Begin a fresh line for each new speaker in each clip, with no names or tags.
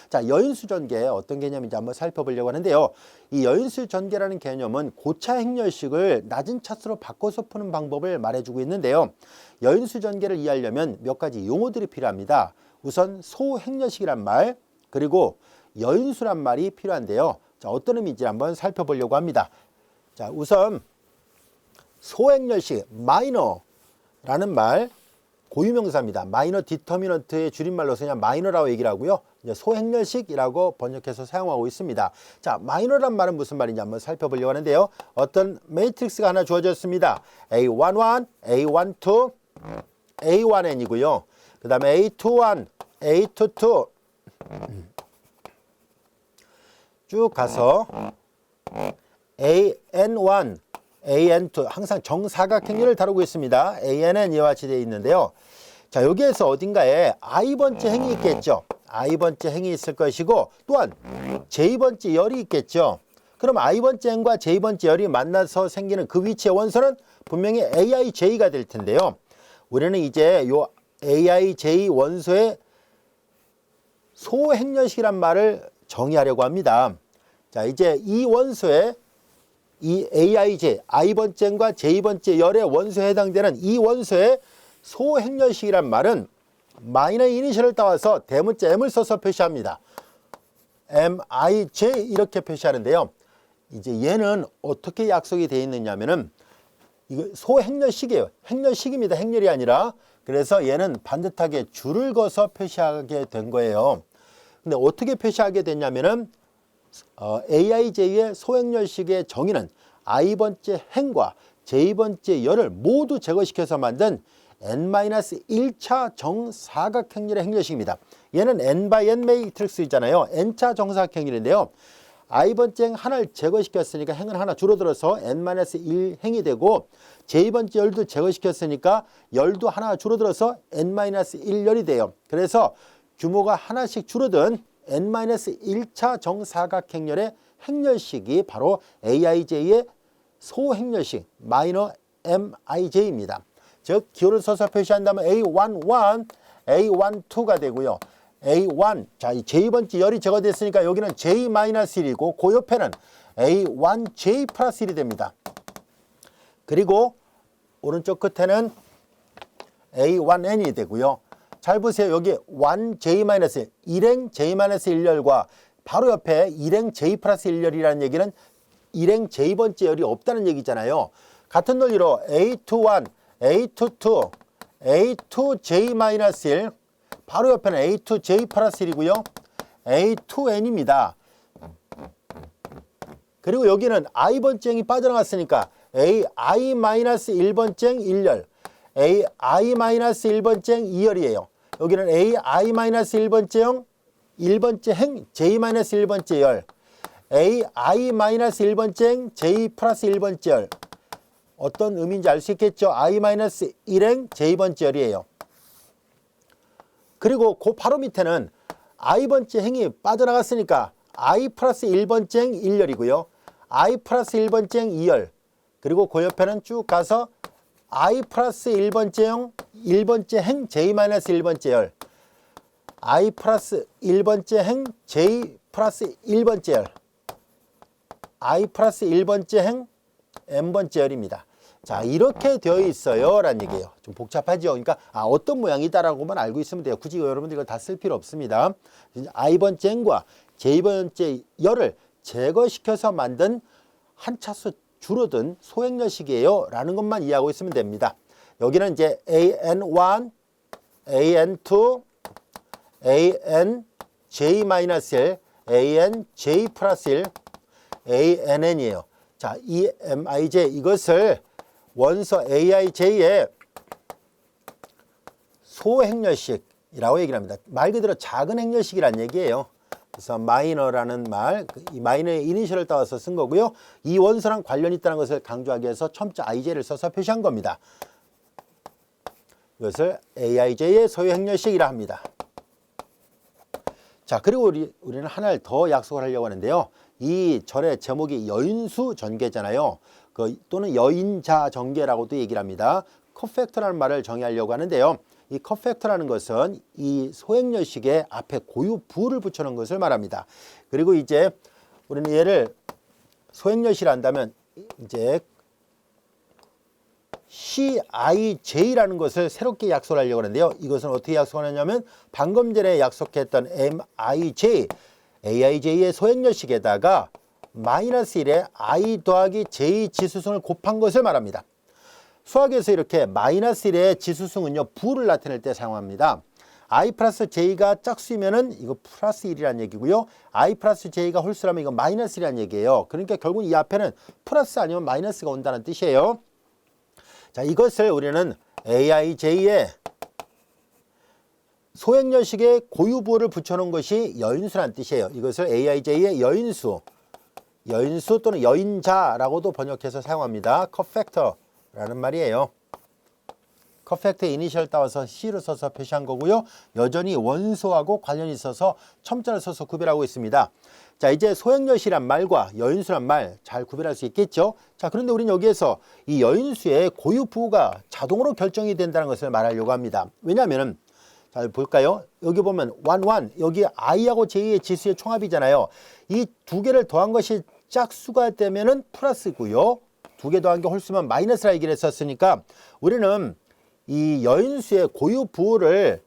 자, 여인수 전개 어떤 개념인지 한번 살펴보려고 하는데요. 이 여인수 전개라는 개념은 고차 행렬식을 낮은 차수로 바꿔서 푸는 방법을 말해주고 있는데요. 여인수 전개를 이해하려면 몇 가지 용어들이 필요합니다. 우선 소행렬식이란 말, 그리고 여인수란 말이 필요한데요. 자, 어떤 의미인지 한번 살펴보려고 합니다. 자, 우선 소행렬식, 마이너라는 말, 고유명사입니다. 마이너 디터미넌트의 줄임말로서 그냥 마이너라고 얘기를 하고요. 이제 소행렬식이라고 번역해서 사용하고 있습니다. 자, 마이너란 말은 무슨 말인지 한번 살펴보려고 하는데요. 어떤 매트릭스가 하나 주어졌습니다. A11, A12, A1n이고요. 그 다음에 A21, A22 쭉 가서 AN1, AN2 항상 정사각형렬을 다루고 있습니다. AN은 이와 같이 되어 있는데요. 자, 여기에서 어딘가에 I번째 행이 있겠죠. I번째 행이 있을 것이고 또한 J번째 열이 있겠죠. 그럼 I번째 행과 J번째 열이 만나서 생기는 그 위치의 원소는 분명히 AIJ가 될 텐데요. 우리는 이제 요 AIJ 원소의 소행렬식이란 말을 정의하려고 합니다. 자, 이제 이 원소의 이 AIJ, I번째과 J번째 열의 원소에 해당되는 이 원소의 소행렬식이란 말은 마이너 이니셜을 따와서 대문자 M을 써서 표시합니다. MIJ 이렇게 표시하는데요. 이제 얘는 어떻게 약속이 되어 있느냐면은 이거 소행렬식이에요. 행렬식입니다. 행렬이 아니라. 그래서 얘는 반듯하게 줄을 그어서 표시하게 된 거예요. 근데 어떻게 표시하게 됐냐면은 AIJ의 소행렬식의 정의는 I번째 행과 J번째 열을 모두 제거시켜서 만든 N-1차 정사각행렬의 행렬식입니다. 얘는 N/N 매트릭스 있잖아요. N차 정사각행렬인데요. I번째 행 하나를 제거시켰으니까 행은 하나 줄어들어서 N-1 행이 되고 J번째 열도 제거시켰으니까 열도 하나 줄어들어서 N-1 열이 돼요. 그래서 규모가 하나씩 줄어든 N-1차 정사각행렬의 행렬식이 바로 AIJ의 소행렬식 마이너 MIJ입니다. 즉 기호를 써서 표시한다면 A11, A12가 되고요. A1, 자, 이 J번째 열이 제거됐으니까 여기는 J-1이고 그 옆에는 A1J 플러스 1이 됩니다. 그리고 오른쪽 끝에는 A1N이 되고요. 잘 보세요. 여기 1J-1, 1행 J-1열과 바로 옆에 1행 J 플러스 1열이라는 얘기는 1행 J번째 열이 없다는 얘기잖아요. 같은 논리로 A21, A22, A2J-1 바로 옆에는 A2J 플러스 1이고요. A2N입니다. 그리고 여기는 I번째 행이 빠져나갔으니까 AI-1번째 행 1열, AI-1번째 행 2열이에요. 여기는 AI-1번째 형 1번째 행 J-1번째 열, AI-1번째 행 J 플러스 1번째 열. 어떤 의미인지 알 수 있겠죠? I-1행 J번째 열이에요. 그리고 그 바로 밑에는 I번째 행이 빠져나갔으니까 I 플러스 1번째 행 1열이고요. I 플러스 1번째 행 2열. 그리고 그 옆에는 쭉 가서 I 플러스 1번째 형 1번째 행 J-1번째 열. I 플러스 1번째 행 J 플러스 1번째 열. I 플러스 1번째 행 N번째 열입니다. 자, 이렇게 되어 있어요 라는 얘기예요. 좀 복잡하죠. 그러니까 어떤 모양이다라고만 알고 있으면 돼요. 굳이 여러분들 이걸 다 쓸 필요 없습니다. I번째 행과 J번째 열을 제거시켜서 만든 한 차수 줄어든 소행렬식이에요 라는 것만 이해하고 있으면 됩니다. 여기는 이제 AN1, AN2, ANJ-1, ANJ 플러스 1, ANN이에요. 자, 이 MIJ 이것을 원소 AIJ의 소행렬식이라고 얘기를 합니다. 말 그대로 작은 행렬식이란 얘기예요. 그래서 마이너라는 말, 이 마이너의 이니셜을 따와서 쓴 거고요. 이 원소랑 관련이 있다는 것을 강조하기 위해서 첨자 IJ를 써서 표시한 겁니다. 이것을 AIJ의 소행렬식이라 합니다. 자, 그리고 우리는 하나를 더 약속을 하려고 하는데요. 이 절의 제목이 여인수 전개잖아요. 또는 여인자 전개라고도 얘기를 합니다. 커팩터라는 말을 정의하려고 하는데요. 이 컷팩터라는 것은 이 소행렬식의 앞에 고유 부호를 붙여놓은 것을 말합니다. 그리고 이제 우리는 얘를 소행렬식을 한다면 이제 CIJ라는 것을 새롭게 약속을 하려고 하는데요. 이것은 어떻게 약속하느냐면 방금 전에 약속했던 MIJ, AIJ의 소행렬식에다가 마이너스 1에 I 더하기 J 지수승을 곱한 것을 말합니다. 수학에서 이렇게 마이너스 1의 지수승은요, 부를 나타낼 때 사용합니다. I 플러스 J가 짝수이면은 이거 플러스 1이라는 얘기고요. I 플러스 J가 홀수라면 이거 마이너스 1이라는 얘기예요. 그러니까 결국 이 앞에는 플러스 아니면 마이너스가 온다는 뜻이에요. 자, 이것을 우리는 AIJ의 소행렬식의 고유부호를 붙여놓은 것이 여인수라는 뜻이에요. 이것을 AIJ의 여인수 또는 여인자라고도 번역해서 사용합니다. 컷팩터라는 말이에요. 컷팩터의 이니셜 따와서 C로 써서 표시한 거고요. 여전히 원소하고 관련이 있어서 첨자를 써서 구별하고 있습니다. 자, 이제 소행렬식이란 말과 여인수란 말 잘 구별할 수 있겠죠. 자, 그런데 우리는 여기에서 이 여인수의 고유부호가 자동으로 결정이 된다는 것을 말하려고 합니다. 왜냐하면 잘 볼까요? 여기 보면 1, 여기 I하고 J의 지수의 총합이잖아요. 이 두 개를 더한 것이 짝수가 되면은 플러스고요. 두 개 더한 게 홀수면 마이너스라 얘기를 했었으니까 우리는 이 여인수의 고유부호를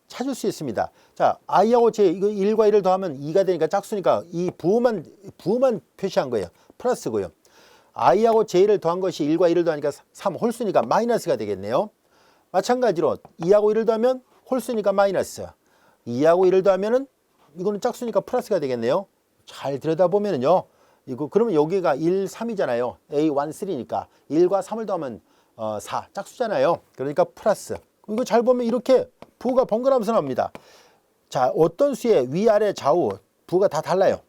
찾을 수 있습니다. 자, I하고 J, 이거 1과 1을 더하면 2가 되니까 짝수니까 이 부호만 표시한 거예요. 플러스고요. I하고 J를 더한 것이 1과 1을 더하니까 3, 홀수니까 마이너스가 되겠네요. 마찬가지로 2하고 1을 더하면 홀수니까 마이너스. 2하고 1을 더하면은 이거는 짝수니까 플러스가 되겠네요. 잘 들여다보면은요. 이거 그러면 여기가 1, 3이잖아요. A1, 3니까 1과 3을 더하면 4, 짝수잖아요. 그러니까 플러스. 이거 잘 보면 이렇게 부호가 번갈아가면서 나옵니다. 자, 어떤 수의 위아래 좌우 부호가 다 달라요.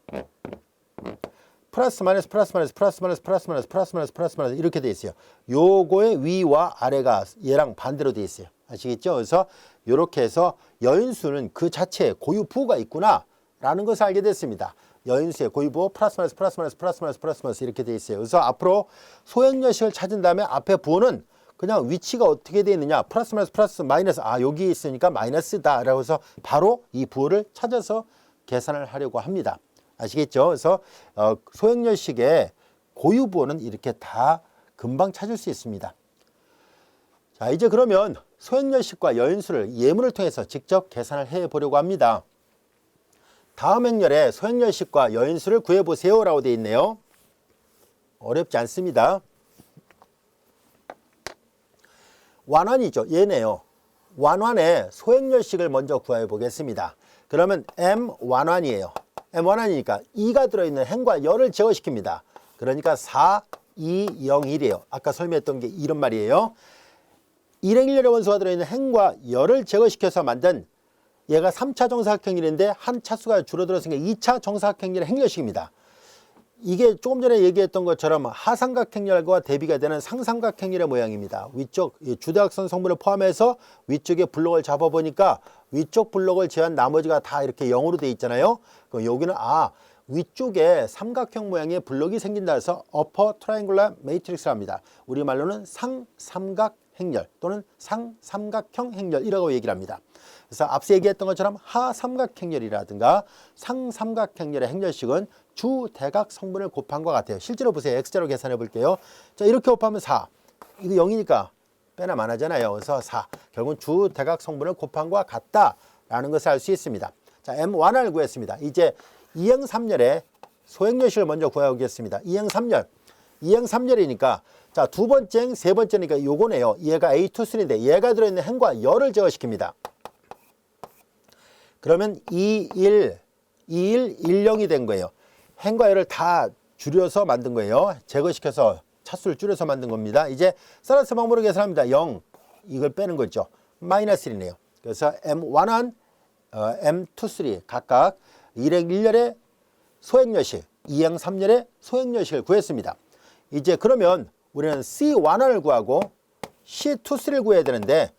플러스 마이너스 플러스 마이너스 플러스 마이너스 플러스 마이너스 플러스 마이너스 플러스 마이너스 이렇게 돼 있어요. 요거의 위와 아래가 얘랑 반대로 돼 있어요. 아시겠죠? 그래서 이렇게 해서 여인수는 그 자체에 고유 부호가 있구나 라는 것을 알게 됐습니다. 여인수의 고유부호 플러스 마이너스 플러스 마이너스 플러스 마이너스 플러스 마이너스 이렇게 돼 있어요. 그래서 앞으로 소행렬식을 찾은 다음에 앞에 부호는 그냥 위치가 어떻게 되어 있느냐 플러스 마이너스 플러스 마이너스 여기 있으니까 마이너스다 라고 해서 바로 이 부호를 찾아서 계산을 하려고 합니다. 아시겠죠? 그래서 소행렬식의 고유부호는 이렇게 다 금방 찾을 수 있습니다. 자, 이제 그러면 소행렬식과 여인수를 예문을 통해서 직접 계산을 해 보려고 합니다. 다음 행렬에 소행렬식과 여인수를 구해보세요 라고 되어 있네요. 어렵지 않습니다. 완환이죠. 얘네요. 완환의 소행렬식을 먼저 구해 보겠습니다. 그러면 M 완환이에요. M 완환이니까 2가 들어있는 행과 열을 제거시킵니다. 그러니까 4, 2, 0, 1이에요. 아까 설명했던 게 이런 말이에요. 일행일열의 원소가 들어있는 행과 열을 제거시켜서 만든 얘가 3차 정사각형일인데 한 차수가 줄어들었으니까 2차 정사각형일의 행렬식입니다. 이게 조금 전에 얘기했던 것처럼 하삼각형렬과 대비가 되는 상삼각형렬의 모양입니다. 위쪽 주대각선 성분을 포함해서 위쪽에 블록을 잡아보니까 위쪽 블록을 제외한 나머지가 다 이렇게 0으로 되어 있잖아요. 그럼 여기는 위쪽에 삼각형 모양의 블록이 생긴다 해서 upper triangular matrix를 합니다. 우리말로는 상삼각행렬 또는 상삼각형 행렬이라고 얘기를 합니다. 그래서 앞서 얘기했던 것처럼 하삼각행렬이라든가 상삼각행렬의 행렬식은 주대각 성분을 곱한 것 같아요. 실제로 보세요. X자로 계산해 볼게요. 자, 이렇게 곱하면 4. 이거 0이니까 빼나 마나잖아요. 그래서 4. 결국은 주대각 성분을 곱한 것과 같다라는 것을 알 수 있습니다. 자, M 완환을 구했습니다. 이제 2행 3열의 소행렬식을 먼저 구해보겠습니다. 2행 3열. 2행 3열이니까 자, 두 번째 행, 세 번째니까 요거네요. 얘가 A23인데 얘가 들어있는 행과 열을 제거시킵니다. 그러면 2, 1, 2, 1, 1, 0이 된 거예요. 행과 열을 다 줄여서 만든 거예요. 제거시켜서 차수를 줄여서 만든 겁니다. 이제 사라스 방법으로 계산합니다. 0, 이걸 빼는 거죠. 마이너스 1이네요. 그래서 M1, M23 각각 1행 1열의 소행렬식, 2행 3열의 소행렬식을 구했습니다. 이제 그러면 우리는 C1을 구하고 C23를 구해야 되는데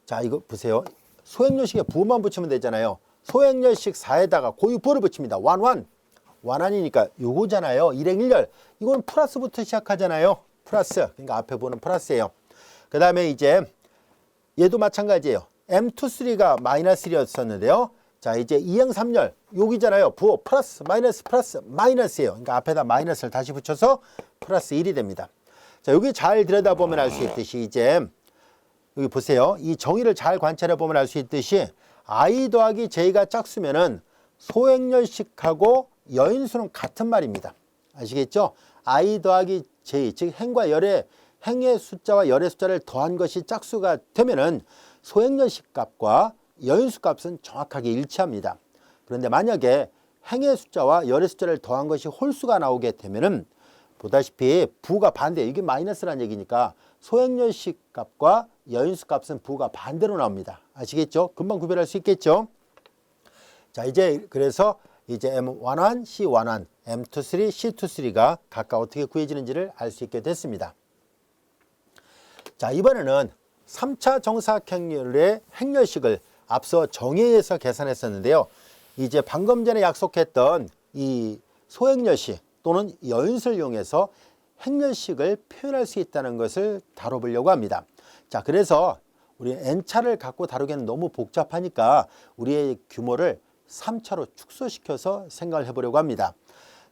자, 이거 보세요. 소행렬식에 부호만 붙이면 되잖아요. 소행렬식 4에다가 고유부호를 붙입니다. 완환이니까 요거잖아요. 1행 1열. 이건 플러스부터 시작하잖아요. 플러스. 그러니까 앞에 부호는 플러스예요. 그 다음에 이제 얘도 마찬가지예요. M23가 마이너스 1이었었는데요. 자, 이제 2행 3열 여기잖아요. 부호 플러스 마이너스예요. 그러니까 앞에다 마이너스를 다시 붙여서 플러스 1이 됩니다. 자, 여기 잘 들여다보면 알 수 있듯이 이제 여기 보세요. 이 정의를 잘 관찰해 보면 알 수 있듯이 I 더하기 J가 짝수면은 소행렬식하고 여인수는 같은 말입니다. 아시겠죠? I 더하기 J, 즉 행과 열의 행의 숫자와 열의 숫자를 더한 것이 짝수가 되면은 소행렬식 값과 여인수 값은 정확하게 일치합니다. 그런데 만약에 행의 숫자와 열의 숫자를 더한 것이 홀수가 나오게 되면은 보다시피 부가 반대, 이게 마이너스라는 얘기니까 소행렬식 값과 여인수 값은 부가 반대로 나옵니다. 아시겠죠? 금방 구별할 수 있겠죠? 자, 이제 그래서 이제 M11, C11, M23, C23가 각각 어떻게 구해지는지를 알 수 있게 됐습니다. 자, 이번에는 3차 정사각형의 행렬식을 앞서 정의에서 계산했었는데요. 이제 방금 전에 약속했던 이 소행렬식 또는 여인수를 이용해서 행렬식을 표현할 수 있다는 것을 다뤄보려고 합니다. 자, 그래서 우리 n차를 갖고 다루기에는 너무 복잡하니까 우리의 규모를 3차로 축소시켜서 생각을 해보려고 합니다.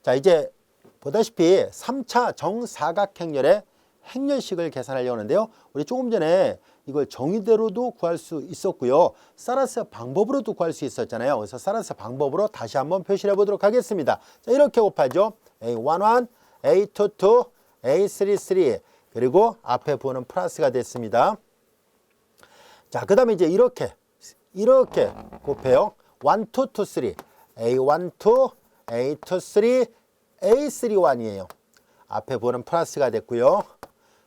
자, 이제 보다시피 3차 정사각행렬의 행렬식을 계산하려고 하는데요. 우리 조금 전에 이걸 정의대로도 구할 수 있었고요. 사라스 방법으로도 구할 수 있었잖아요. 그래서 사라스 방법으로 다시 한번 표시를 해보도록 하겠습니다. 자, 이렇게 곱하죠. A11, A22, A33 그리고 앞에 부호는 플러스가 됐습니다. 자, 그 다음에 이제 이렇게 곱해요. 1, 2, 2, 3 A12, A23, A31이에요. 앞에 부호는 플러스가 됐고요.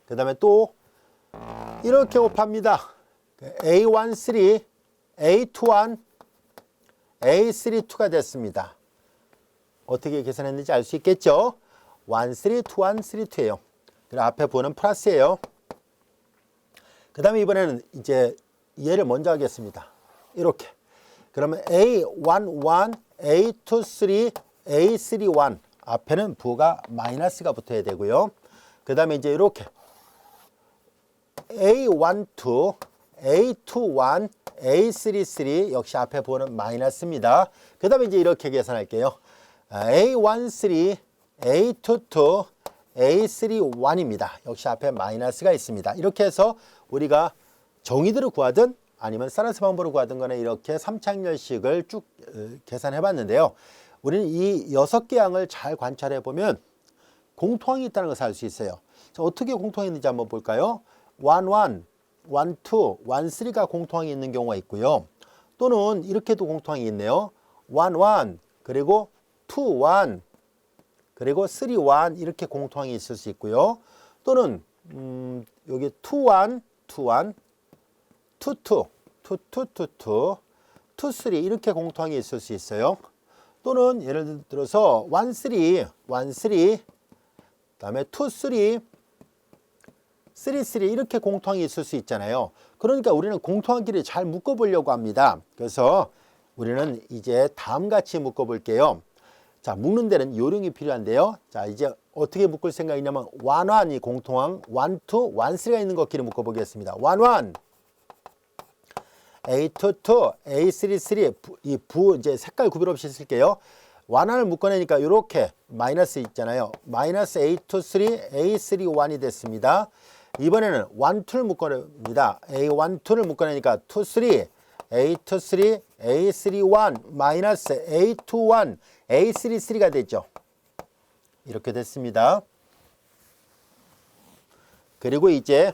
그 다음에 또 이렇게 곱합니다. A13, A21, A32가 됐습니다. 어떻게 계산했는지 알 수 있겠죠? 1, 3, 2, 1, 3, 2예요. 그리고 앞에 부호는 플러스예요. 그 다음에 이번에는 이제 얘를 먼저 하겠습니다. 이렇게. 그러면 A11, A23, A31 앞에는 부호가 마이너스가 붙어야 되고요. 그 다음에 이제 이렇게 A12, A21, A33 역시 앞에 부호는 마이너스입니다. 그 다음에 이제 이렇게 계산할게요. A13, A22, A31입니다. 역시 앞에 마이너스가 있습니다. 이렇게 해서 우리가 정의대로 구하든 아니면 사라스 방법으로 구하든 간에 이렇게 3차 행렬식을 쭉 계산해 봤는데요. 우리는 이 6개 항을 잘 관찰해 보면 공통항이 있다는 것을 알 수 있어요. 자, 어떻게 공통항이 있는지 한번 볼까요? 1, 1, 1, 2, 1, 3가 공통항이 있는 경우가 있고요. 또는 이렇게도 공통항이 있네요. 1, 1 그리고 2, 1 그리고 3, 1 이렇게 공통항이 있을 수 있고요. 또는 여기 2, 1, 2, 1 2, 2, 2, 2, 2, 2, 2, 3 이렇게 공통항이 있을 수 있어요. 또는 예를 들어서 1, 3, 1, 3 그다음에 2, 3, 3, 3 이렇게 공통항이 있을 수 있잖아요. 그러니까 우리는 공통항끼리 잘 묶어보려고 합니다. 그래서 우리는 이제 다음같이 묶어볼게요. 자, 묶는 데는 요령이 필요한데요. 자, 이제 어떻게 묶을 생각이냐면 1, 1이 공통항, 1, 2, 1, 3가 있는 것끼리 묶어보겠습니다. 1, 1 A22, A33 이 부 이제 색깔 구별 없이 쓸게요. 완환을 묶어내니까 이렇게 마이너스 있잖아요. 마이너스 A23, A31이 됐습니다. 이번에는 1, 2를 묶어냅니다. A12를 묶어내니까 2, 3, A23, A31 마이너스 A21, A33가 됐죠. 이렇게 됐습니다. 그리고 이제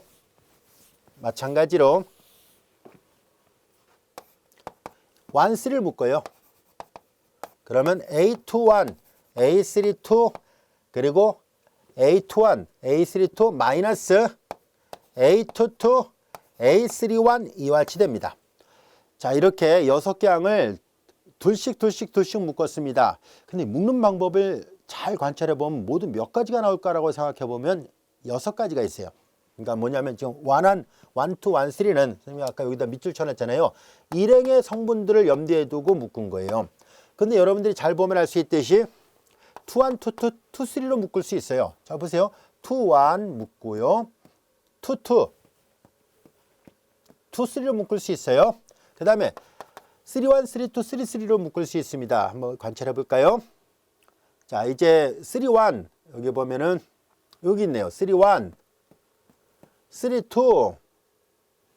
마찬가지로 1, 3를 묶어요. 그러면 A21, A32 그리고 A21, A32 마이너스 A22, A31 이와같이 됩니다. 자, 이렇게 6개 항을 둘씩 묶었습니다. 근데 묶는 방법을 잘 관찰해 보면 모두 몇 가지가 나올까라고 생각해 보면 6가지가 있어요. 그러니까 뭐냐면 지금 1, 2, 1, 3는 선생님이 아까 여기다 밑줄 쳐놨잖아요. 일행의 성분들을 염두에 두고 묶은 거예요. 근데 여러분들이 잘 보면 알 수 있듯이 2, 1, 2, 2, 3로 묶을 수 있어요. 자, 보세요. 2, 1 묶고요. 2, 2, 2, 3로 묶을 수 있어요. 그 다음에 3, 1, 3, 2, 3, 3로 묶을 수 있습니다. 한번 관찰해 볼까요? 자, 이제 3, 1 여기 보면은 여기 있네요. 3, 1, 3, 2,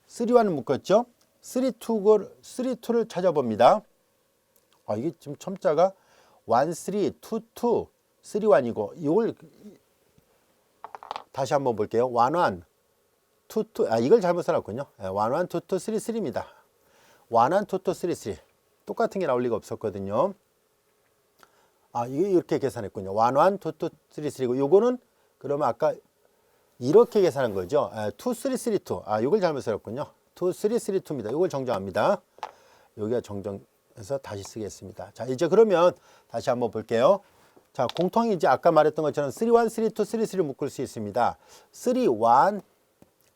3, 1을 묶었죠. 3, 2를 찾아봅니다. 이게 지금 첨자가 1, 3, 2, 2, 3, 1이고 이걸 다시 한번 볼게요. 1, 1, 2, 2. 이걸 잘못 써놨군요. 1, 1, 2, 2, 3, 3입니다. 1, 1, 2, 2, 3, 3. 똑같은 게 나올 리가 없었거든요. 이게 이렇게 계산했군요. 1, 1, 2, 2, 3, 3고 요거는 그러면 아까 이렇게 계산한 거죠. 2, 3, 3, 2. 이걸 잘못 써놨군요. 2, 3, 3, 2입니다. 이걸 정정합니다. 여기가 정정해서 다시 쓰겠습니다. 자, 이제 그러면 다시 한번 볼게요. 자, 공통이 이제 아까 말했던 것처럼 3, 1, 3, 2, 3, 3를 묶을 수 있습니다. 3, 1,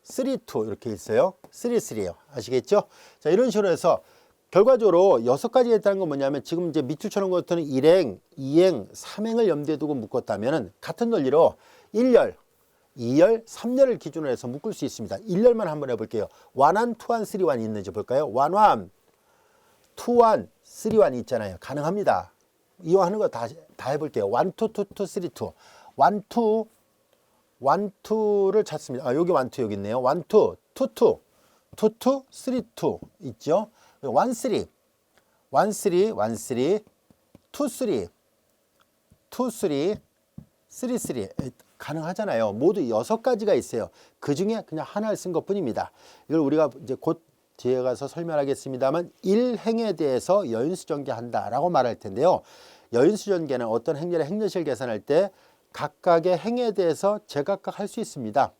3, 2 이렇게 있어요. 3, 3예요. 아시겠죠? 자, 이런 식으로 해서 결과적으로 6가지가 있다는 건 뭐냐면 지금 이제 밑줄처럼 것들은 1행, 2행, 3행을 염두에 두고 묶었다면 같은 논리로 1열, 2열, 3열을 기준으로 해서 묶을 수 있습니다. 1열만 한번 해볼게요. 1, 1, 2, 1, 3, 1이 있는지 볼까요? 1, 1, 2, 1, 3, 1이 있잖아요. 가능합니다. 이거 하는 거 다 해볼게요. 1, 2, 2, 2, 3, 2. 1, 2, 1, 2를 찾습니다. 여기 1, 2 여기 있네요. 1, 2, 2, 2, 2, 2, 3, 2 있죠. 1, 3, 1, 3, 1, 3, 2, 3, 2, 3, 3, 3 가능하잖아요. 모두 6가지가 있어요. 그 중에 그냥 하나를 쓴 것뿐입니다. 이걸 우리가 이제 곧 뒤에 가서 설명하겠습니다만 1행에 대해서 여인수 전개한다라고 말할 텐데요. 여인수 전개는 어떤 행렬의 행렬식을 계산할 때 각각의 행에 대해서 제각각 할 수 있습니다.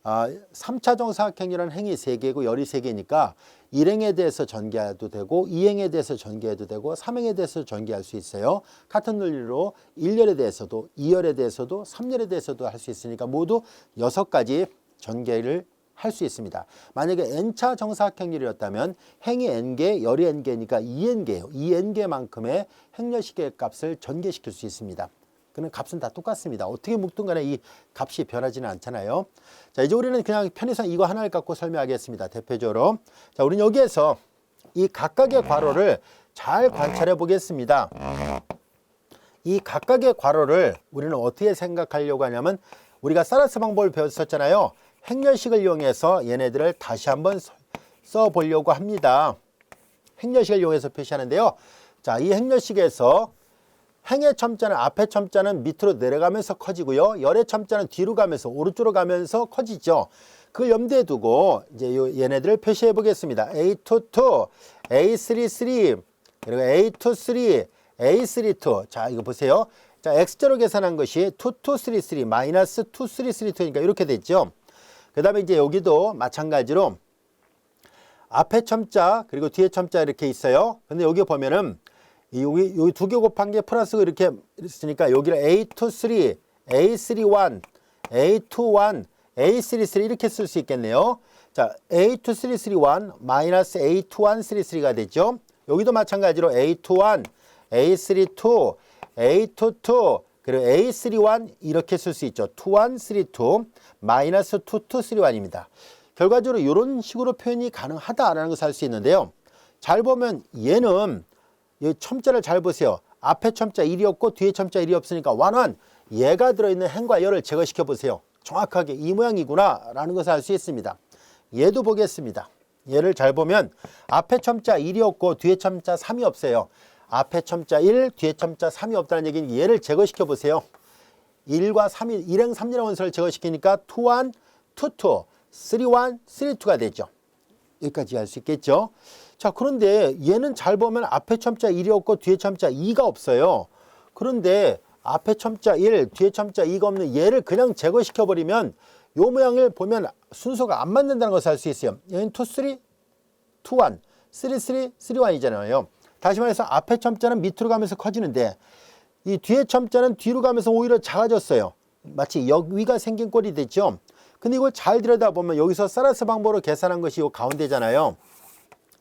3차 정사각형이라는 행이 3개고 열이 3개니까 1행에 대해서 전개해도 되고 2행에 대해서 전개해도 되고 3행에 대해서 전개할 수 있어요. 같은 논리로 1열에 대해서도 2열에 대해서도 3열에 대해서도 할 수 있으니까 모두 6가지 전개를 할 수 있습니다. 만약에 n차 정사각형률이었다면 행이 n개, 열이 n개니까 2n개예요. 2n개만큼의 행렬식의 값을 전개시킬 수 있습니다. 그는 값은 다 똑같습니다. 어떻게 묶든 간에 이 값이 변하지는 않잖아요. 자, 이제 우리는 그냥 편의상 이거 하나를 갖고 설명하겠습니다. 대표적으로. 자, 우리는 여기에서 이 각각의 괄호를 잘 관찰해 보겠습니다. 이 각각의 괄호를 우리는 어떻게 생각하려고 하냐면 우리가 사라스 방법을 배웠었잖아요. 행렬식을 이용해서 얘네들을 다시 한번 써보려고 합니다. 행렬식을 이용해서 표시하는데요. 자, 이 행렬식에서 행의 첨자는 앞에 첨자는 밑으로 내려가면서 커지고요. 열의 첨자는 뒤로 가면서 오른쪽으로 가면서 커지죠. 그걸 염두에 두고 이제 얘네들을 표시해 보겠습니다. A22, A33, 그리고 A23, A32. 자, 이거 보세요. 자, X자로 계산한 것이 2233 마이너스 2332니까 이렇게 됐죠. 그 다음에 이제 여기도 마찬가지로 앞에 첨자 그리고 뒤에 첨자 이렇게 있어요. 근데 여기 보면은 여기 2개 곱한 게 플러스가 이렇게 있으니까 여기를 A23, A31, A21, A33 이렇게 쓸 수 있겠네요. 자, A2331 마이너스 A2133가 되죠. 여기도 마찬가지로 A21, A32, A22 그리고 A31 이렇게 쓸 수 있죠. 2132 마이너스 2231입니다. 결과적으로 이런 식으로 표현이 가능하다라는 것을 알 수 있는데요. 잘 보면 얘는 이 첨자를 잘 보세요. 앞에 첨자 1이 없고 뒤에 첨자 1이 없으니까 완환 얘가 들어있는 행과 열을 제거시켜 보세요. 정확하게 이 모양이구나 라는 것을 알 수 있습니다. 얘도 보겠습니다. 얘를 잘 보면 앞에 첨자 1이 없고 뒤에 첨자 3이 없어요. 앞에 첨자 1, 뒤에 첨자 3이 없다는 얘기는 얘를 제거시켜 보세요. 1과 3이 1행 3리라는 원소를 제거시키니까 21, 22, 31, 32가 되죠. 여기까지 할 수 있겠죠. 자, 그런데 얘는 잘 보면 앞에 첨자 1이 없고 뒤에 첨자 2가 없어요. 그런데 앞에 첨자 1, 뒤에 첨자 2가 없는 얘를 그냥 제거시켜 버리면 요 모양을 보면 순서가 안 맞는다는 것을 알 수 있어요. 얘는 23, 21, 33, 31이잖아요. 다시 말해서 앞에 첨자는 밑으로 가면서 커지는데 이 뒤에 첨자는 뒤로 가면서 오히려 작아졌어요. 마치 역위가 생긴 꼴이 됐죠. 근데 이걸 잘 들여다보면 여기서 사라스 방법으로 계산한 것이 이 가운데잖아요.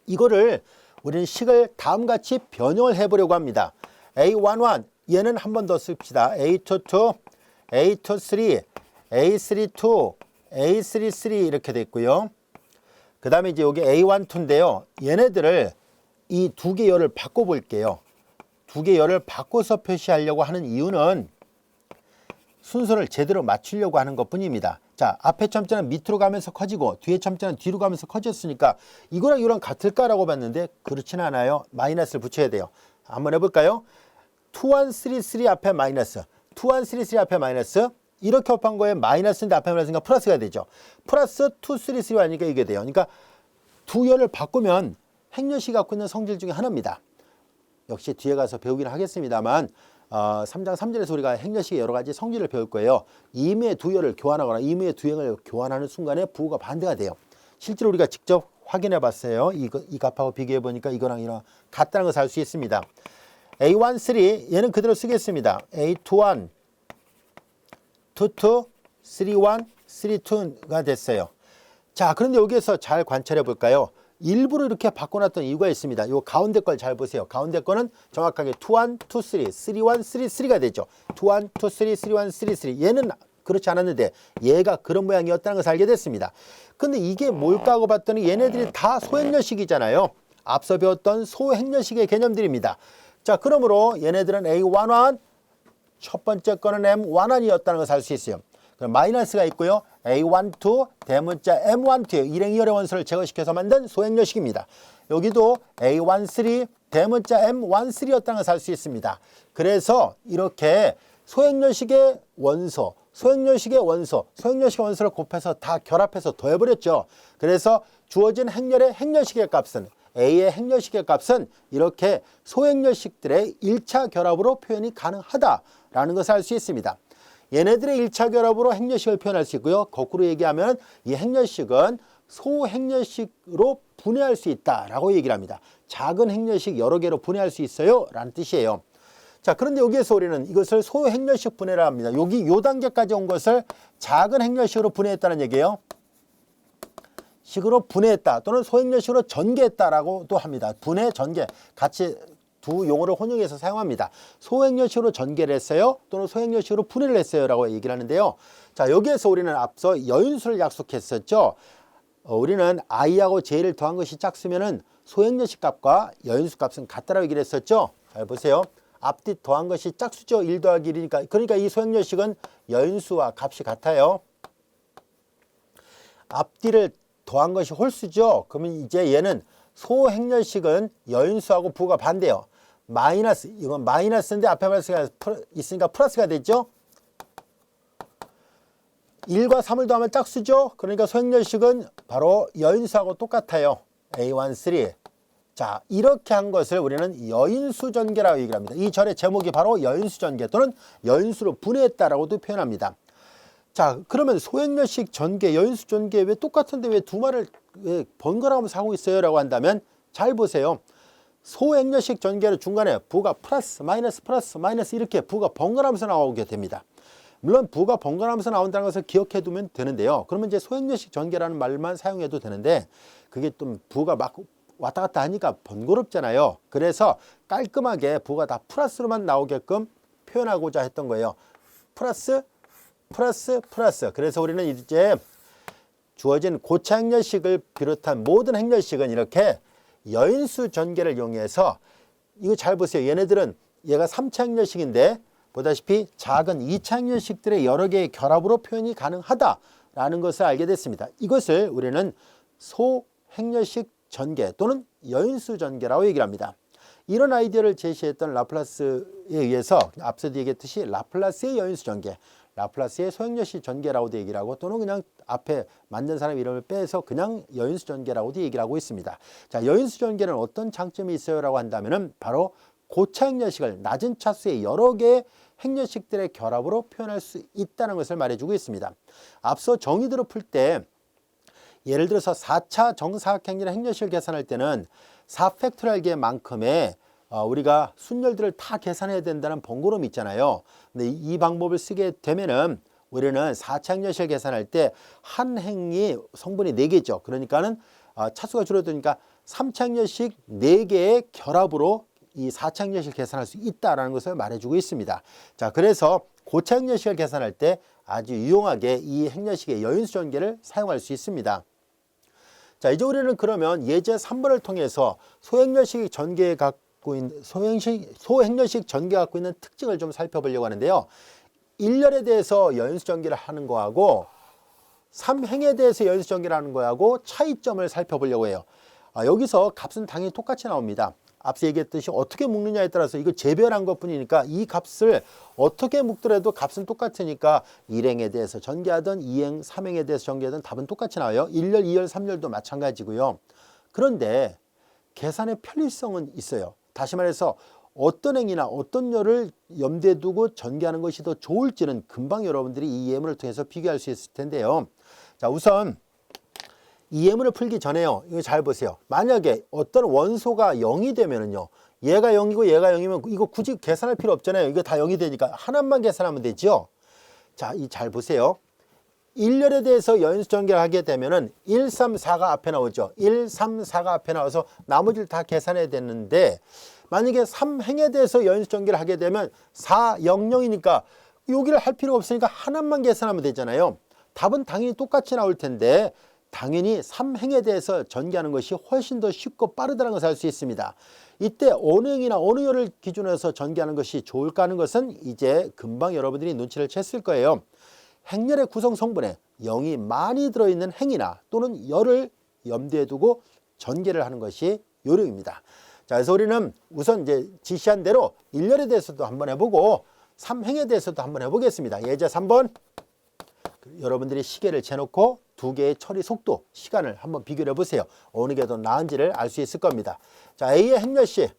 이거를 우리는 식을 다음같이 변형을 해보려고 합니다. A11 얘는 한 번 더 씁시다. A22, A23, A32, A33 이렇게 됐고요. 그 다음에 이제 여기 A1, 2인데요. 얘네들을 이 두 개 열을 바꿔볼게요. 두 개 열을 바꿔서 표시하려고 하는 이유는 순서를 제대로 맞추려고 하는 것 뿐입니다. 자, 앞에 첨자는 밑으로 가면서 커지고 뒤에 첨자는 뒤로 가면서 커졌으니까 이거랑 이거랑 같을까라고 봤는데 그렇지는 않아요. 마이너스를 붙여야 돼요. 한번 해볼까요? 2, 1, 3, 3 앞에 마이너스, 2, 1, 3, 3 앞에 마이너스, 이렇게 합한 거에 마이너스인데 앞에 마이너스니까 플러스가 되죠. 플러스 2, 3, 3 하니까 이게 돼요. 그러니까 두 열을 바꾸면 행렬식이 갖고 있는 성질 중에 하나입니다. 역시 뒤에 가서 배우긴 하겠습니다만 3장 3절에서 우리가 행렬식의 여러 가지 성질을 배울 거예요. 임의의 두 열을 교환하거나 임의의 두 행을 교환하는 순간에 부호가 반대가 돼요. 실제로 우리가 직접 확인해 봤어요. 이 값하고 비교해 보니까 이거랑 이랑 같다는 것을 알 수 있습니다. A1, 3 얘는 그대로 쓰겠습니다. A2, 1, 2, 2, 3, 1, 3, 2가 됐어요. 자, 그런데 여기에서 잘 관찰해 볼까요? 일부러 이렇게 바꿔놨던 이유가 있습니다. 이 가운데 걸 잘 보세요. 가운데 거는 정확하게 2, 1, 2, 3, 3, 1, 3, 3가 되죠. 2, 1, 2, 3, 3, 1, 3, 3. 얘는 그렇지 않았는데 얘가 그런 모양이었다는 것을 알게 됐습니다. 근데 이게 뭘까 하고 봤더니 얘네들이 다 소행렬식이잖아요. 앞서 배웠던 소행렬식의 개념들입니다. 자, 그러므로 얘네들은 A11, 첫 번째 거는 M11이었다는 것을 알 수 있어요. 그럼 마이너스가 있고요. A12 대문자 M12 일행 2열의 원소를 제거시켜서 만든 소행렬식입니다. 여기도 A13 대문자 M13이었다는 것을 알 수 있습니다. 그래서 이렇게 소행렬식의 원소, 소행렬식의 원소를 곱해서 다 결합해서 더해버렸죠. 그래서 주어진 행렬의 행렬식의 값은 A의 행렬식의 값은 이렇게 소행렬식들의 1차 결합으로 표현이 가능하다라는 것을 알 수 있습니다. 얘네들의 1차 결합으로 행렬식을 표현할 수 있고요. 거꾸로 얘기하면 이 행렬식은 소행렬식으로 분해할 수 있다라고 얘기를 합니다. 작은 행렬식 여러 개로 분해할 수 있어요 라는 뜻이에요. 자, 그런데 여기에서 우리는 이것을 소행렬식 분해라 합니다. 여기 요 단계까지 온 것을 작은 행렬식으로 분해했다는 얘기예요. 식으로 분해했다 또는 소행렬식으로 전개했다라고도 합니다. 분해, 전개 같이 두 용어를 혼용해서 사용합니다. 소행렬식으로 전개를 했어요 또는 소행렬식으로 분해를 했어요 라고 얘기를 하는데요. 자, 여기에서 우리는 앞서 여인수를 약속했었죠. 우리는 i하고 j를 더한 것이 짝수면은 소행렬식 값과 여인수 값은 같다라고 얘기를 했었죠. 잘 보세요. 앞뒤 더한 것이 짝수죠. 1 더하기 1이니까. 그러니까 이 소행렬식은 여인수와 값이 같아요. 앞뒤를 더한 것이 홀수죠. 그러면 이제 얘는 소행렬식은 여인수하고 부호가 반대요. 마이너스, 이건 마이너스인데 앞에 마이너스가 있으니까 플러스가 되죠. 1과 3을 더하면 짝수죠. 그러니까 소행렬식은 바로 여인수하고 똑같아요. A1, 3. 자, 이렇게 한 것을 우리는 여인수 전개라고 얘기를 합니다. 이 절의 제목이 바로 여인수 전개 또는 여인수로 분해했다라고도 표현합니다. 자, 그러면 소행렬식 전개, 여인수 전개 왜 똑같은데 왜 두 말을 왜 번갈아가면서 하고 있어요? 라고 한다면 잘 보세요. 소행렬식 전개는 중간에 부가 플러스, 마이너스 이렇게 부가 번갈아가면서 나오게 됩니다. 물론 부가 번갈아가면서 나온다는 것을 기억해 두면 되는데요. 그러면 이제 소행렬식 전개라는 말만 사용해도 되는데 그게 좀 부가 막 왔다 갔다 하니까 번거롭잖아요. 그래서 깔끔하게 부가 다 플러스로만 나오게끔 표현하고자 했던 거예요. 플러스. 그래서 우리는 이제 주어진 고차 행렬식을 비롯한 모든 행렬식은 이렇게 여인수 전개를 이용해서 이거 잘 보세요. 얘네들은 얘가 3차 행렬식인데 보다시피 작은 2차 행렬식들의 여러 개의 결합으로 표현이 가능하다라는 것을 알게 됐습니다. 이것을 우리는 소행렬식 전개 또는 여인수 전개라고 얘기를 합니다. 이런 아이디어를 제시했던 라플라스에 의해서 앞서도 얘기했듯이 라플라스의 여인수 전개, 라플라스의 소행렬식 전개라고도 얘기를 하고 또는 그냥 앞에 만든 사람 이름을 빼서 그냥 여인수 전개라고도 얘기를 하고 있습니다. 자, 여인수 전개는 어떤 장점이 있어요라고 한다면은 바로 고차 행렬식을 낮은 차수의 여러 개의 행렬식들의 결합으로 표현할 수 있다는 것을 말해주고 있습니다. 앞서 정의들을 풀 때 예를 들어서 4차 정사각형렬의 행렬식을 계산할 때는 4팩토리얼계만큼의 우리가 순열들을 다 계산해야 된다는 번거로움이 있잖아요. 근데 이 방법을 쓰게 되면은 우리는 4차 행렬식을 계산할 때 한 행이 성분이 4개죠. 그러니까는 차수가 줄어드니까 3차 행렬식 4개의 결합으로 이 4차 행렬식을 계산할 수 있다는 것을 말해주고 있습니다. 자, 그래서 고차 행렬식을 계산할 때 아주 유용하게 이 행렬식의 여인수 전개를 사용할 수 있습니다. 자, 이제 우리는 그러면 예제 3번을 통해서 소행렬식 전개에 갖고 있는 소행렬식 전개가 갖고 있는 특징을 좀 살펴보려고 하는데요. 1열에 대해서 연수 전개를 하는 거하고 3행에 대해서 연수 전개를 하는 거하고 차이점을 살펴보려고 해요. 여기서 값은 당연히 똑같이 나옵니다. 앞서 얘기했듯이 어떻게 묶느냐에 따라서 이거 재별한 것뿐이니까 이 값을 어떻게 묶더라도 값은 똑같으니까 1행에 대해서 전개하든 2행, 3행에 대해서 전개하든 답은 똑같이 나와요. 1열, 2열, 3열도 마찬가지고요. 그런데 계산의 편리성은 있어요. 다시 말해서 어떤 행이나 어떤 열을 염두에 두고 전개하는 것이 더 좋을지는 금방 여러분들이 이 예문을 통해서 비교할 수 있을 텐데요. 자, 우선 이 예문을 풀기 전에요. 이거 잘 보세요. 만약에 어떤 원소가 0이 되면은요. 얘가 0이고 얘가 0이면 이거 굳이 계산할 필요 없잖아요. 이거 다 0이 되니까 하나만 계산하면 되죠. 자, 이 잘 보세요. 1열에 대해서 연수 전개를 하게 되면은 1, 3, 4가 앞에 나오죠. 1, 3, 4가 앞에 나와서 나머지를 다 계산해야 되는데 만약에 3행에 대해서 연수 전개를 하게 되면 4, 0, 0이니까 여기를 할 필요 없으니까 하나만 계산하면 되잖아요. 답은 당연히 똑같이 나올 텐데 당연히 3행에 대해서 전개하는 것이 훨씬 더 쉽고 빠르다는 것을 알 수 있습니다. 이때 어느 행이나 어느 열을 기준으로 해서 전개하는 것이 좋을까 하는 것은 이제 금방 여러분들이 눈치를 챘을 거예요. 행렬의 구성 성분에 0이 많이 들어있는 행이나 또는 열을 염두에 두고 전개를 하는 것이 요령입니다. 자, 그래서 우리는 우선 이제 지시한 대로 1열에 대해서도 한번 해보고 3행에 대해서도 한번 해보겠습니다. 예제 3번 여러분들이 시계를 재놓고 두 개의 처리 속도, 시간을 한번 비교해 보세요. 어느 게 더 나은지를 알 수 있을 겁니다. 자, A의 행렬시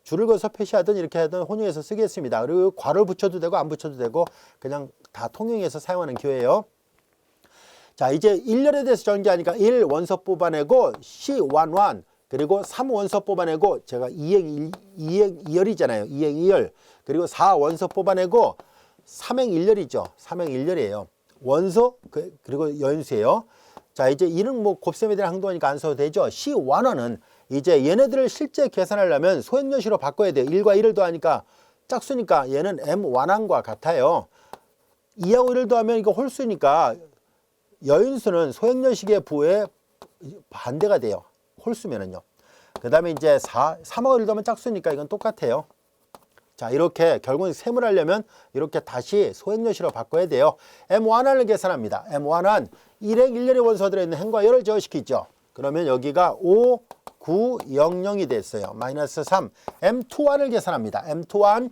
줄을 그어서 표시하든 이렇게 하든 혼용해서 쓰겠습니다. 그리고 괄호를 붙여도 되고 안 붙여도 되고 그냥 다 통용해서 사용하는 기호예요. 자, 이제 1열에 대해서 전개하니까 1 원서 뽑아내고 C 완완 그리고 3 원서 뽑아내고 제가 2행 2열이잖아요. 2행 2열 그리고 4 원서 뽑아내고 3행 1열이죠. 3행 1열이에요. 원소 그리고 연수예요. 자, 이제 이는 뭐 곱셈에 대한 항도하니까 안 써도 되죠. C 완화는 이제 얘네들을 실제 계산하려면 소행렬식으로 바꿔야 돼요. 1과 1을 더하니까 짝수니까 얘는 M 완항과 같아요. 2하고 1을 더하면 이거 홀수니까 여인수는 소행렬식의 부호의 반대가 돼요. 홀수면은요. 그 다음에 이제 3하고 1을 더하면 짝수니까 이건 똑같아요. 자, 이렇게 결국은 셈을 하려면 이렇게 다시 소행렬식으로 바꿔야 돼요. M1을 계산합니다. M1은 1행 1열의 원소가 들어있는 행과 열을 제어시키죠. 그러면 여기가 5, 9, 0, 0이 됐어요. 마이너스 3. M2를 계산합니다. M2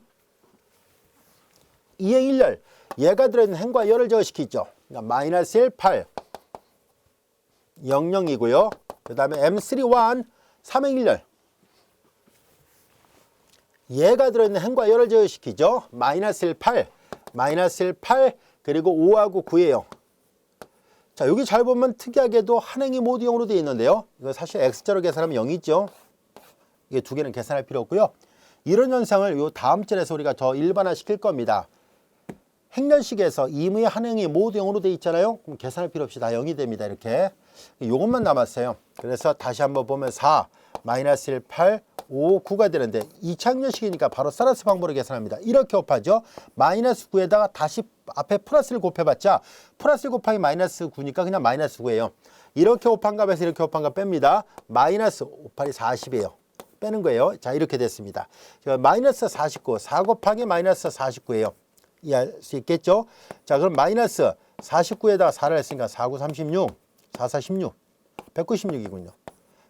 2행 1열. 얘가 들어있는 행과 열을 제어시키죠. 그러니까 마이너스 1, 8, 0, 0이고요. 그 다음에 M3 3행 1열. 얘가 들어있는 행과 열을 제어시키죠. 마이너스 1, 8, 마이너스 1, 8 그리고 5하고 9예요. 자, 여기 잘 보면 특이하게도 한 행이 모두 0으로 되어 있는데요. 이거 사실 X자로 계산하면 0이죠. 이게 두 개는 계산할 필요 없고요. 이런 현상을 요 다음 절에서 우리가 더 일반화 시킬 겁니다. 행렬식에서 임의 한 행이 모두 0으로 되어 있잖아요. 그럼 계산할 필요 없이 다 0이 됩니다. 이렇게. 요것만 남았어요. 그래서 다시 한번 보면 4, 마이너스 1, 8, 5, 9가 되는데 2차 행렬식이니까 바로 사라스 방법으로 계산합니다. 이렇게 곱하죠. 마이너스 9에다가 다시 앞에 플러스를 곱해봤자 플러스 곱하기 마이너스 9니까 그냥 마이너스 9예요. 이렇게 곱한 값에서 이렇게 곱한 값 뺍니다. 마이너스 5, 8이 40이에요. 빼는 거예요. 자, 이렇게 됐습니다. 마이너스 49, 4 곱하기 마이너스 49예요. 이해할 수 있겠죠? 자, 그럼 마이너스 49에다가 4를 했으니까 4, 9, 36, 4, 4, 16, 196이군요.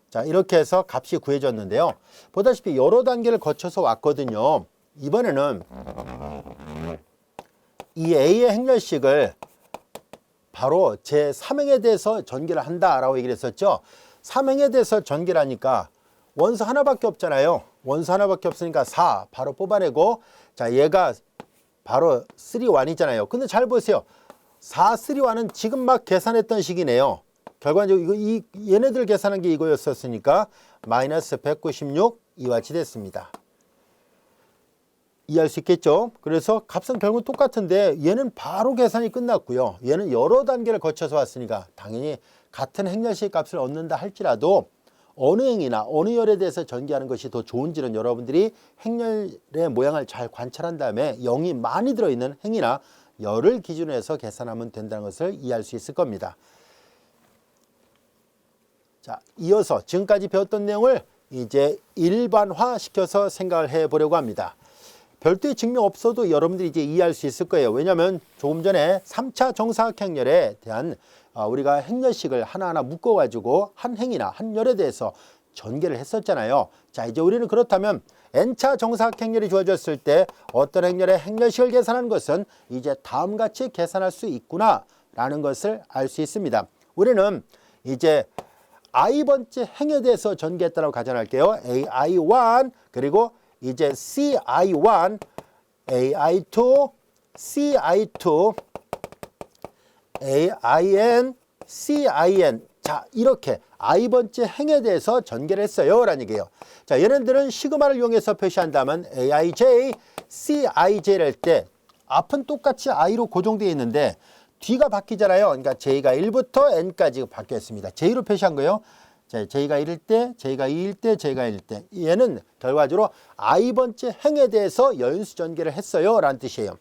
자, 이렇게 해서 값이 구해졌는데요. 보다시피 여러 단계를 거쳐서 왔거든요. 이번에는 이 A의 행렬식을 바로 제3행에 대해서 전개를 한다라고 얘기를 했었죠. 3행에 대해서 전개를 하니까 원소 하나밖에 없잖아요. 원소 하나밖에 없으니까 4 바로 뽑아내고 자, 얘가 바로 3,1이잖아요. 근데 잘 보세요. 4, 3,1은 지금 막 계산했던 식이네요. 결과적으로 얘네들 계산한 게 이거였었으니까 마이너스 196 이와 같이 됐습니다. 이해할 수 있겠죠? 그래서 값은 결국 똑같은데 얘는 바로 계산이 끝났고요. 얘는 여러 단계를 거쳐서 왔으니까 당연히 같은 행렬식 값을 얻는다 할지라도 어느 행이나 어느 열에 대해서 전개하는 것이 더 좋은지는 여러분들이 행렬의 모양을 잘 관찰한 다음에 0이 많이 들어있는 행이나 열을 기준으로 해서 계산하면 된다는 것을 이해할 수 있을 겁니다. 자, 이어서 지금까지 배웠던 내용을 이제 일반화 시켜서 생각을 해 보려고 합니다. 별도의 증명 없어도 여러분들이 이제 이해할 수 있을 거예요. 왜냐하면 조금 전에 3차 정사각행렬에 대한 우리가 행렬식을 하나하나 묶어가지고 한 행이나 한 열에 대해서 전개를 했었잖아요. 자, 이제 우리는 그렇다면 n차 정사각행렬이 주어졌을 때 어떤 행렬의 행렬식을 계산하는 것은 이제 다음같이 계산할 수 있구나 라는 것을 알 수 있습니다. 우리는 이제 i번째 행에 대해서 전개했다고 가정할게요. ai1 그리고 이제 ci1, ai2, ci2, ain, cin. 자, 이렇게 i번째 행에 대해서 전개를 했어요 라는 얘기예요. 자, 얘네들은 시그마를 이용해서 표시한다면 aij, cij를 할 때 앞은 똑같이 i로 고정되어 있는데 뒤가 바뀌잖아요. 그러니까 j가 1부터 n까지 바뀌었습니다. j로 표시한 거예요. 자, j가 1일 때, j가 2일 때, j가 1일 때. 얘는 결과적으로 i번째 행에 대해서 연수 전개를 했어요 라는 뜻이에요.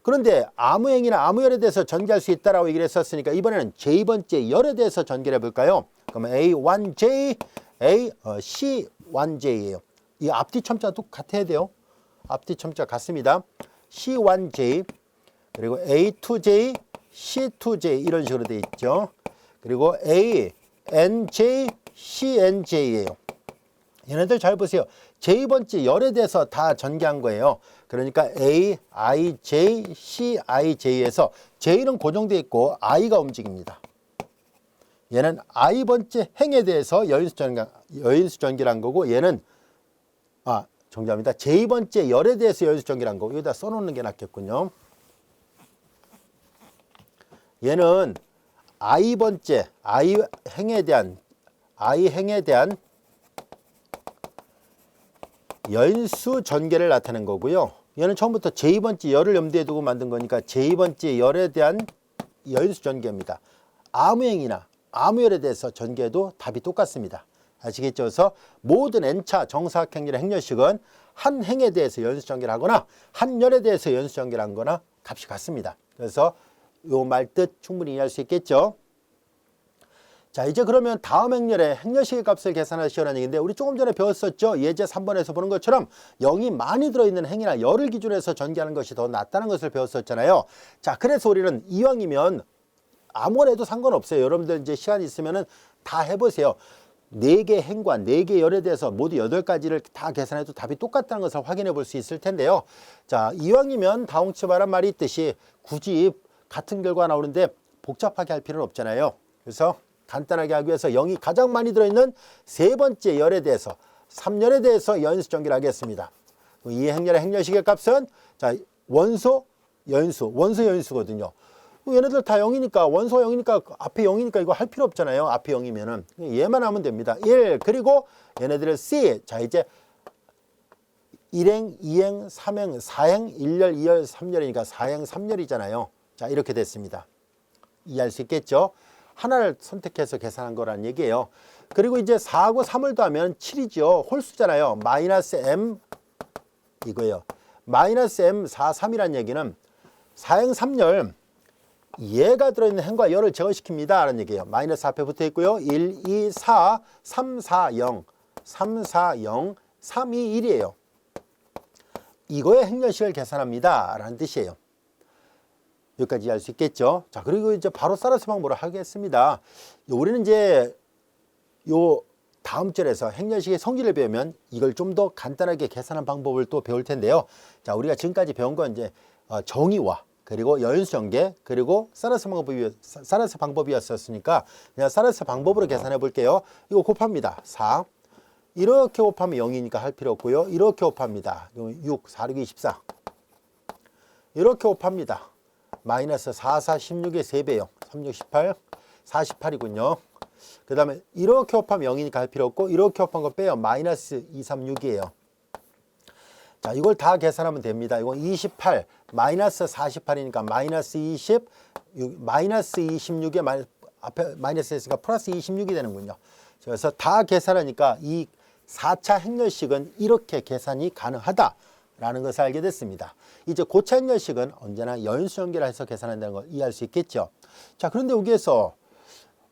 그런데 아무 행이나 아무 열에 대해서 전개할 수 있다라고 얘기를 했었으니까 이번에는 j번째 열에 대해서 전개를 해볼까요? 그러면 a1j, c1j예요. 이 앞뒤 첨자도 같아야 돼요. 앞뒤 첨자 같습니다. c1j 그리고 a2j, c2j 이런 식으로 돼 있죠. 그리고 anj, cnj예요. 얘네들 잘 보세요. j번째 열에 대해서 다 전개한 거예요. 그러니까 a, i, j, c, i, j에서 j는 고정되어 있고 i가 움직입니다. 얘는 i번째 행에 대해서 여인수 전개를 한 거고 얘는 정답입니다. j번째 열에 대해서 여인수 전개를 한 거고 여기다 써놓는 게 낫겠군요. 얘는 i번째 i 행에 대한 연수 전개를 나타낸 거고요. 얘는 처음부터 j번째 열을 염두에 두고 만든 거니까 j번째 열에 대한 연수 전개입니다. 아무 행이나 아무 열에 대해서 전개해도 답이 똑같습니다. 아시겠죠? 그래서 모든 n차 정사각행렬의 행렬식은 한 행에 대해서 연수 전개를 하거나 한 열에 대해서 연수 전개를 하거나 값이 같습니다. 그래서 요 말 뜻 충분히 이해할 수 있겠죠? 자, 이제 그러면 다음 행렬의 행렬식의 값을 계산하시라는 얘기인데 우리 조금 전에 배웠었죠. 예제 3번에서 보는 것처럼 0이 많이 들어있는 행이나 열을 기준으로 해서 전개하는 것이 더 낫다는 것을 배웠었잖아요. 자, 그래서 우리는 이왕이면 아무거나 해도 상관없어요. 여러분들 이제 시간 있으면은 다 해보세요. 4개 행과 4개 열에 대해서 모두 8가지를 다 계산해도 답이 똑같다는 것을 확인해 볼 수 있을 텐데요. 자, 이왕이면 다홍치마란 말이 있듯이 굳이 같은 결과 나오는데 복잡하게 할 필요는 없잖아요. 그래서 간단하게 하기 위해서 0이 가장 많이 들어있는 세 번째 열에 대해서 3열에 대해서 연수 전개를 하겠습니다. 이 행렬의 행렬식의 값은 자, 원소, 연수거든요. 얘네들 다 0이니까 원소가 0이니까 앞에 0이니까 이거 할 필요 없잖아요. 앞에 0이면은 얘만 하면 됩니다. 1 그리고 얘네들을 C 자 이제 1행, 2행, 3행, 4행, 1열, 2열, 3열이니까 4행, 3열이잖아요. 자 이렇게 됐습니다. 이해할 수 있겠죠? 하나를 선택해서 계산한 거란 얘기예요. 그리고 이제 4하고 3을 더하면 7이죠. 홀수잖아요. 마이너스 m 이거예요. 마이너스 m 4, 3이란 얘기는 4행 3열 얘가 들어있는 행과 열을 제거시킵니다 라는 얘기예요. 마이너스 앞에 붙어 있고요. 1, 2, 4, 3, 4, 0 3, 4, 0, 3, 2, 1이에요. 이거의 행렬식을 계산합니다 라는 뜻이에요. 여기까지 할 수 있겠죠. 자, 그리고 이제 바로 사라스 방법으로 하겠습니다. 우리는 이제 요 다음 절에서 행렬식의 성질을 배우면 이걸 좀 더 간단하게 계산한 방법을 또 배울 텐데요. 자, 우리가 지금까지 배운 건 이제 정의와 그리고 연수 전개 그리고 사라스 방법이었으니까 그냥 사라스 방법으로 계산해 볼게요. 이거 곱합니다. 4 이렇게 곱하면 0이니까 할 필요 없고요. 이렇게 곱합니다. 6, 4, 6, 24 이렇게 곱합니다. 마이너스 4, 4, 16의 3배요. 3, 6, 18, 48이군요. 그 다음에 이렇게 곱하면 0이니까 할 필요 없고 이렇게 곱한 거 빼요. 마이너스 2, 3, 6이에요. 자, 이걸 다 계산하면 됩니다. 이건 28, 마이너스 48이니까 마이너스 20, 마이너스 26에 앞에 마이너스 했으니까 플러스 26이 되는군요. 그래서 다 계산하니까 이 4차 행렬식은 이렇게 계산이 가능하다라는 것을 알게 됐습니다. 이제 고차 행렬식은 언제나 연수 연결을 해서 계산한다는 걸 이해할 수 있겠죠. 자, 그런데 여기에서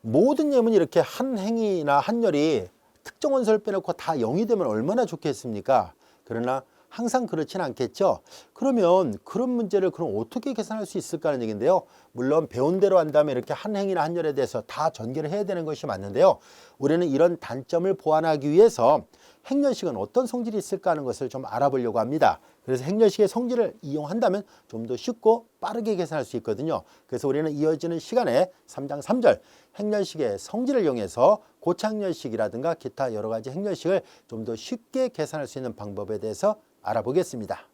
모든 예문이 이렇게 한 행이나 한 열이 특정 원소를 빼놓고 다 0이 되면 얼마나 좋겠습니까? 그러나 항상 그렇지는 않겠죠. 그러면 그런 문제를 그럼 어떻게 계산할 수 있을까 하는 얘기인데요. 물론 배운 대로 한다면 이렇게 한 행이나 한 열에 대해서 다 전개를 해야 되는 것이 맞는데요. 우리는 이런 단점을 보완하기 위해서 행렬식은 어떤 성질이 있을까 하는 것을 좀 알아보려고 합니다. 그래서 행렬식의 성질을 이용한다면 좀 더 쉽고 빠르게 계산할 수 있거든요. 그래서 우리는 이어지는 시간에 3장 3절 행렬식의 성질을 이용해서 고착렬식이라든가 기타 여러 가지 행렬식을 좀 더 쉽게 계산할 수 있는 방법에 대해서 알아보겠습니다.